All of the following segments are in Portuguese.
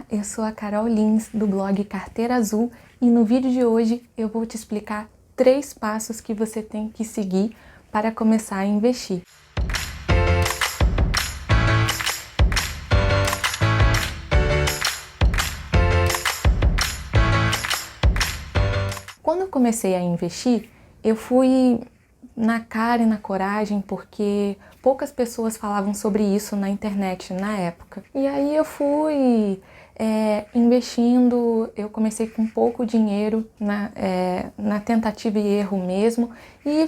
eu sou a Carol Lins, do blog Carteira Azul, e no vídeo de hoje eu vou te explicar 3 passos que você tem que seguir para começar a investir. Quando eu comecei a investir, eu fui na cara e na coragem, porque poucas pessoas falavam sobre isso na internet na época. E aí eu fui investindo, eu comecei com pouco dinheiro na tentativa e erro mesmo, e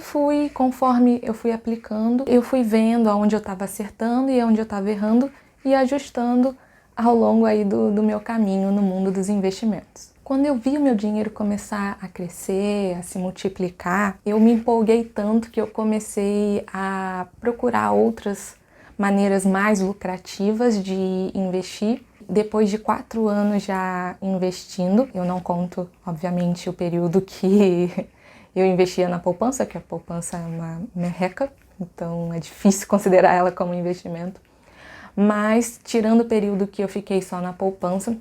conforme eu fui aplicando, eu fui vendo aonde eu estava acertando e aonde eu estava errando e ajustando ao longo aí do meu caminho no mundo dos investimentos. Quando eu vi o meu dinheiro começar a crescer, a se multiplicar, eu me empolguei tanto que eu comecei a procurar outras maneiras mais lucrativas de investir. Depois de 4 anos já investindo, eu não conto, obviamente, o período que eu investia na poupança, que a poupança é uma merreca, então é difícil considerar ela como investimento. Mas, tirando o período que eu fiquei só na poupança,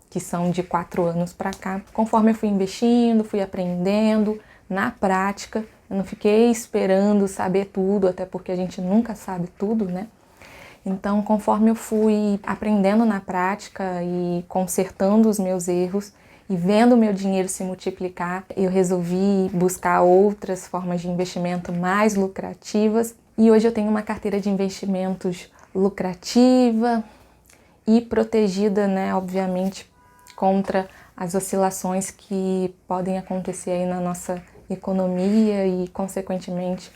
que são de 4 anos para cá, conforme eu fui investindo, fui aprendendo na prática, eu não fiquei esperando saber tudo, até porque a gente nunca sabe tudo, né? Então, conforme eu fui aprendendo na prática e consertando os meus erros e vendo o meu dinheiro se multiplicar, eu resolvi buscar outras formas de investimento mais lucrativas e hoje eu tenho uma carteira de investimentos lucrativa e protegida, né, obviamente, contra as oscilações que podem acontecer aí na nossa economia e, consequentemente,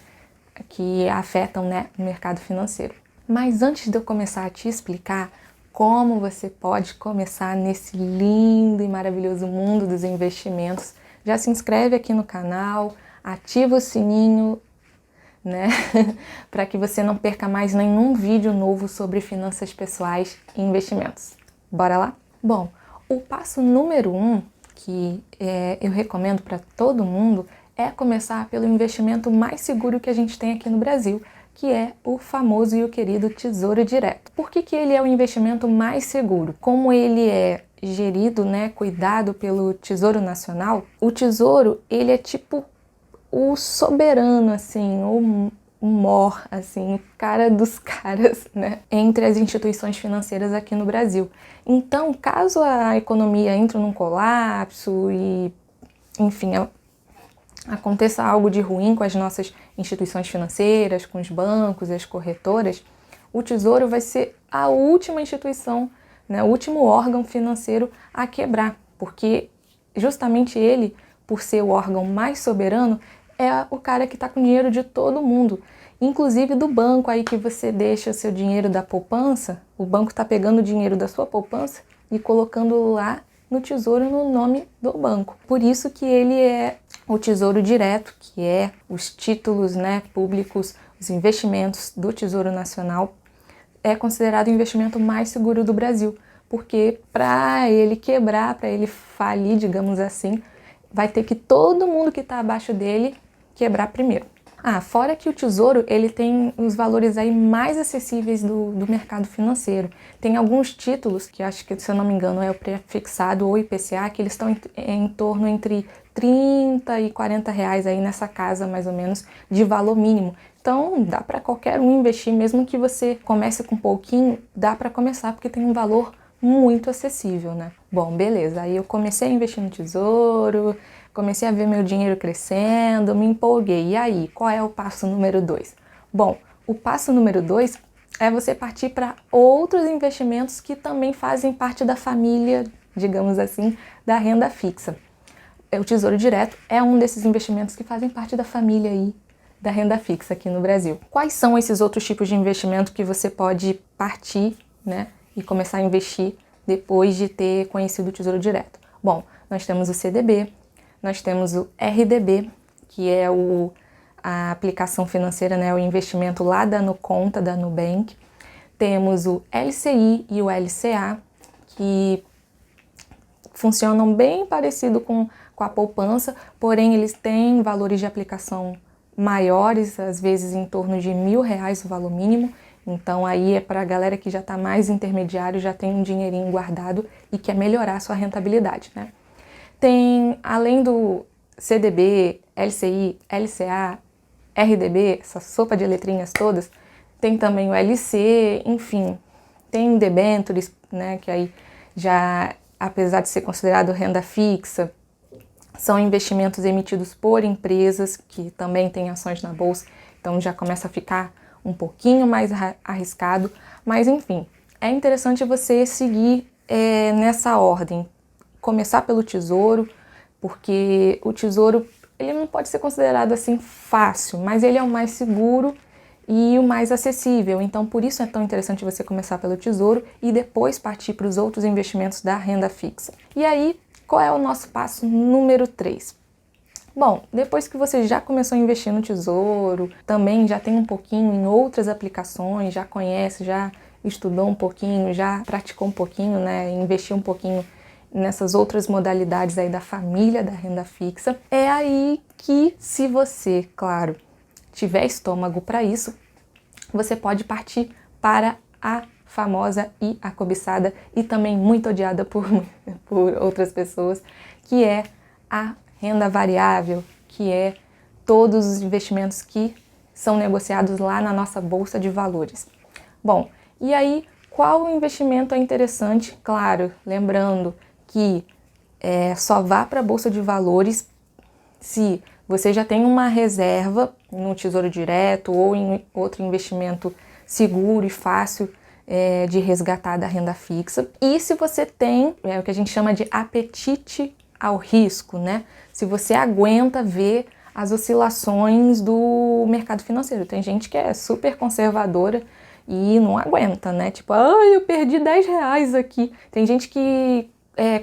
que afetam, né, o mercado financeiro. Mas antes de eu começar a te explicar como você pode começar nesse lindo e maravilhoso mundo dos investimentos, já se inscreve aqui no canal, ativa o sininho, né? Para que você não perca mais nenhum vídeo novo sobre finanças pessoais e investimentos. Bora lá? Bom, o passo número 1 que eu recomendo para todo mundo é começar pelo investimento mais seguro que a gente tem aqui no Brasil, que é o famoso e o querido Tesouro Direto. Por que ele é o investimento mais seguro? Como ele é gerido, né, cuidado pelo Tesouro Nacional, o Tesouro, ele é tipo o soberano, assim, o mor, assim, o cara dos caras, né, entre as instituições financeiras aqui no Brasil. Então, caso a economia entre num colapso e, enfim, aconteça algo de ruim com as nossas instituições financeiras, com os bancos e as corretoras, o Tesouro vai ser a última instituição, né, o último órgão financeiro a quebrar, porque justamente ele, por ser o órgão mais soberano, é o cara que está com dinheiro de todo mundo, inclusive do banco aí que você deixa o seu dinheiro da poupança, o banco está pegando o dinheiro da sua poupança e colocando lá no Tesouro no nome do banco. Por isso que ele é o Tesouro Direto, que é os títulos, né, públicos, os investimentos do Tesouro Nacional, é considerado o investimento mais seguro do Brasil, porque para ele quebrar, para ele falir, digamos assim, vai ter que todo mundo que está abaixo dele quebrar primeiro. Fora que o Tesouro, ele tem os valores aí mais acessíveis do mercado financeiro. Tem alguns títulos, que acho que, se eu não me engano, é o prefixado ou IPCA, que eles estão em torno entre 30 e 40 reais aí nessa casa, mais ou menos, de valor mínimo. Então, dá para qualquer um investir, mesmo que você comece com pouquinho, dá para começar, porque tem um valor muito acessível, né? Bom, beleza, aí eu comecei a investir no Tesouro, comecei a ver meu dinheiro crescendo, me empolguei. E aí, qual é o passo número 2? Bom, o passo número 2 é você partir para outros investimentos que também fazem parte da família, digamos assim, da renda fixa. O Tesouro Direto é um desses investimentos que fazem parte da família aí da renda fixa aqui no Brasil. Quais são esses outros tipos de investimento que você pode partir, né, e começar a investir depois de ter conhecido o Tesouro Direto? Bom, nós temos o CDB, nós temos o RDB, que é a aplicação financeira, né, o investimento lá da Nuconta, da Nubank. Temos o LCI e o LCA, que funcionam bem parecido com a poupança, porém eles têm valores de aplicação maiores, às vezes em torno de R$1.000 o valor mínimo, Então aí é para a galera que já está mais intermediário, já tem um dinheirinho guardado e quer melhorar a sua rentabilidade, né? Tem, além do CDB, LCI, LCA, RDB, essa sopa de letrinhas todas, tem também o LC, enfim, tem debentures, né, que aí já, apesar de ser considerado renda fixa, são investimentos emitidos por empresas que também têm ações na bolsa, então já começa a ficar um pouquinho mais arriscado, mas enfim, é interessante você seguir nessa ordem. Começar pelo Tesouro, porque o Tesouro ele não pode ser considerado assim fácil, mas ele é o mais seguro e o mais acessível. Então, por isso é tão interessante você começar pelo Tesouro e depois partir para os outros investimentos da renda fixa. E aí, qual é o nosso passo número 3? Bom, depois que você já começou a investir no Tesouro, também já tem um pouquinho em outras aplicações, já conhece, já estudou um pouquinho, já praticou um pouquinho, né, investiu um pouquinho nessas outras modalidades aí da família da renda fixa, é aí que, se você, claro, tiver estômago para isso, você pode partir para a famosa e a cobiçada e também muito odiada por outras pessoas, que é a renda variável, que é todos os investimentos que são negociados lá na nossa bolsa de valores. Bom, e aí qual investimento é interessante? Claro, lembrando que só vá para a bolsa de valores se você já tem uma reserva no Tesouro Direto ou em outro investimento seguro e fácil de resgatar da renda fixa. E se você tem o que a gente chama de apetite ao risco, né? Se você aguenta ver as oscilações do mercado financeiro. Tem gente que é super conservadora e não aguenta, né? Tipo, eu perdi 10 reais aqui. Tem gente que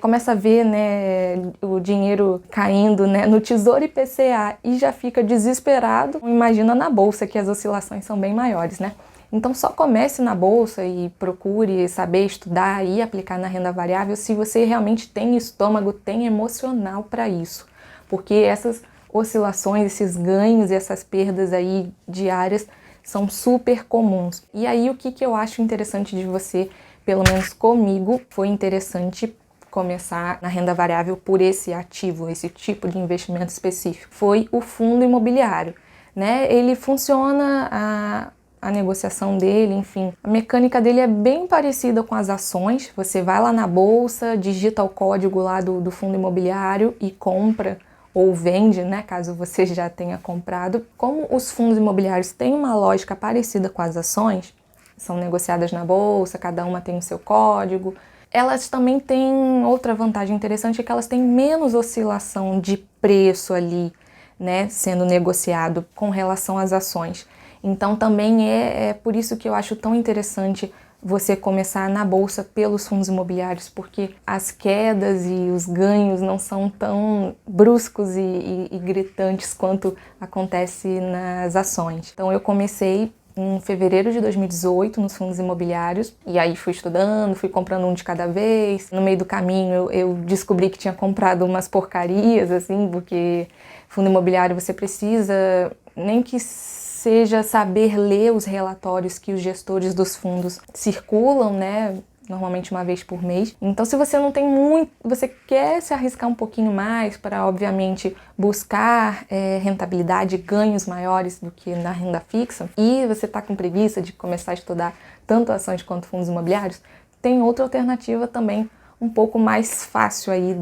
começa a ver, né, o dinheiro caindo, né, no Tesouro IPCA e já fica desesperado. Imagina na bolsa, que as oscilações são bem maiores, né? Então só comece na bolsa e procure saber estudar e aplicar na renda variável se você realmente tem estômago, tem emocional para isso. Porque essas oscilações, esses ganhos e essas perdas aí diárias são super comuns. E aí o que eu acho interessante de você, pelo menos comigo, foi interessante começar na renda variável por esse ativo, esse tipo de investimento específico, foi o fundo imobiliário, né? Ele funciona, a negociação dele, enfim, a mecânica dele é bem parecida com as ações. Você vai lá na bolsa, digita o código lá do fundo imobiliário e compra ou vende, né, caso você já tenha comprado. Como os fundos imobiliários têm uma lógica parecida com as ações, são negociadas na bolsa, cada uma tem o seu código. Elas também têm outra vantagem interessante, é que elas têm menos oscilação de preço ali, né, sendo negociado com relação às ações. Então também é por isso que eu acho tão interessante você começar na bolsa pelos fundos imobiliários, porque as quedas e os ganhos não são tão bruscos e gritantes quanto acontece nas ações. Então eu comecei em fevereiro de 2018 nos fundos imobiliários, e aí fui estudando, fui comprando um de cada vez. No meio do caminho eu descobri que tinha comprado umas porcarias, assim, porque fundo imobiliário você precisa, nem que seja saber ler os relatórios que os gestores dos fundos circulam, né? Normalmente uma vez por mês. Então, se você não tem muito, você quer se arriscar um pouquinho mais para, obviamente, buscar rentabilidade, ganhos maiores do que na renda fixa, e você está com preguiça de começar a estudar tanto ações quanto fundos imobiliários, tem outra alternativa também um pouco mais fácil aí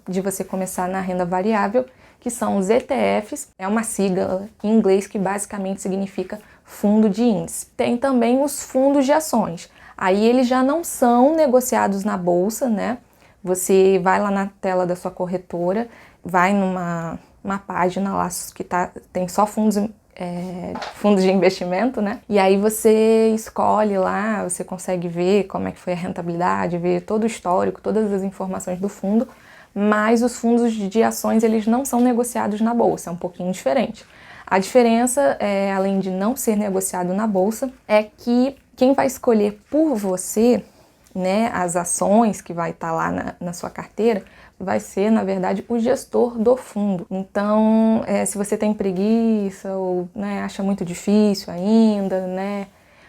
de você começar na renda variável, que são os ETFs, é uma sigla em inglês que basicamente significa fundo de índice. Tem também os fundos de ações. Aí eles já não são negociados na bolsa, né? Você vai lá na tela da sua corretora, vai numa página lá que tem só fundos de investimento, né? E aí você escolhe lá, você consegue ver como é que foi a rentabilidade, ver todo o histórico, todas as informações do fundo, mas os fundos de ações eles não são negociados na bolsa, é um pouquinho diferente. A diferença, além de não ser negociado na bolsa, é que quem vai escolher por você, né, as ações que vai estar lá na sua carteira, vai ser, na verdade, o gestor do fundo. Então, se você tem preguiça ou, né, acha muito difícil ainda, né,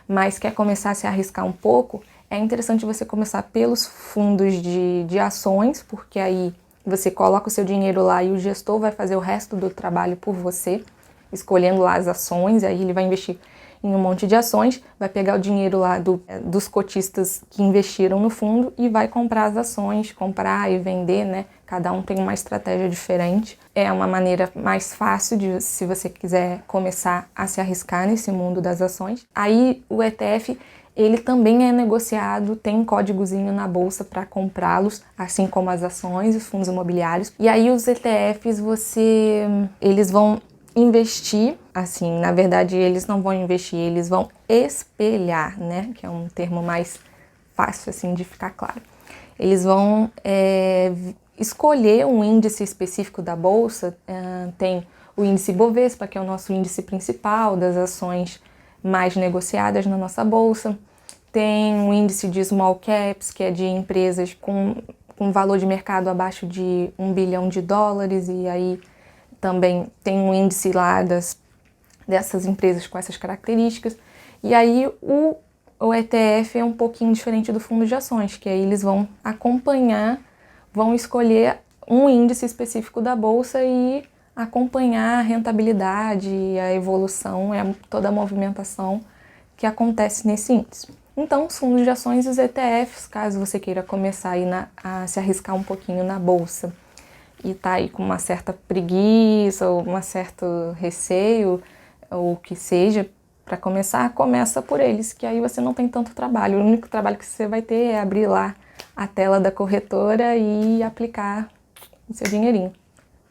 mas quer começar a se arriscar um pouco, é interessante você começar pelos fundos de ações, porque aí você coloca o seu dinheiro lá e o gestor vai fazer o resto do trabalho por você, escolhendo lá as ações, aí ele vai investir em um monte de ações, vai pegar o dinheiro lá dos cotistas que investiram no fundo e vai comprar as ações, comprar e vender, né? Cada um tem uma estratégia diferente. É uma maneira mais fácil de, se você quiser começar a se arriscar nesse mundo das ações. Aí o ETF, ele também é negociado, tem um códigozinho na bolsa para comprá-los, assim como as ações e os fundos imobiliários. E aí os ETFs, eles vão investir, assim, na verdade eles não vão investir, eles vão espelhar, né, que é um termo mais fácil, assim, de ficar claro. Eles vão escolher um índice específico da bolsa, tem o índice Bovespa, que é o nosso índice principal das ações mais negociadas na nossa bolsa, tem o índice de Small Caps, que é de empresas com valor de mercado abaixo de $1 bilhão, e aí também tem um índice lá dessas empresas com essas características. E aí o ETF é um pouquinho diferente do fundo de ações, que aí eles vão acompanhar, vão escolher um índice específico da bolsa e acompanhar a rentabilidade, a evolução, toda a movimentação que acontece nesse índice. Então, os fundos de ações e os ETFs, caso você queira começar aí a se arriscar um pouquinho na bolsa, e tá aí com uma certa preguiça ou um certo receio, ou o que seja, para começar, começa por eles, que aí você não tem tanto trabalho. O único trabalho que você vai ter é abrir lá a tela da corretora e aplicar o seu dinheirinho.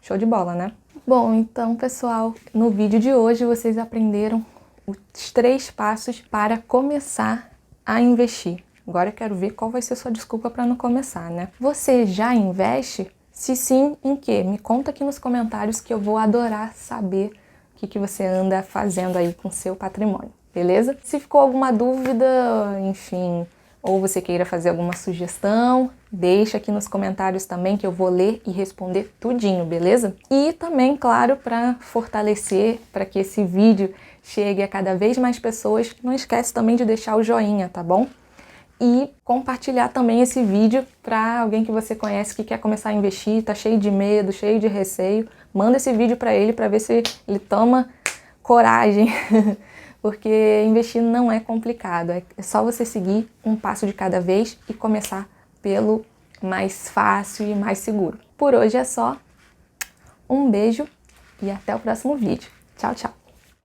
Show de bola, né? Bom, então, pessoal, no vídeo de hoje vocês aprenderam os 3 passos para começar a investir. Agora eu quero ver qual vai ser a sua desculpa para não começar, né? Você já investe? Se sim, em quê? Me conta aqui nos comentários que eu vou adorar saber o que você anda fazendo aí com o seu patrimônio, beleza? Se ficou alguma dúvida, enfim, ou você queira fazer alguma sugestão, deixa aqui nos comentários também que eu vou ler e responder tudinho, beleza? E também, claro, para fortalecer, para que esse vídeo chegue a cada vez mais pessoas, não esquece também de deixar o joinha, tá bom? E compartilhar também esse vídeo para alguém que você conhece que quer começar a investir, tá cheio de medo, cheio de receio. Manda esse vídeo para ele para ver se ele toma coragem, porque investir não é complicado, é só você seguir um passo de cada vez e começar pelo mais fácil e mais seguro. Por hoje é só, um beijo e até o próximo vídeo. Tchau, tchau!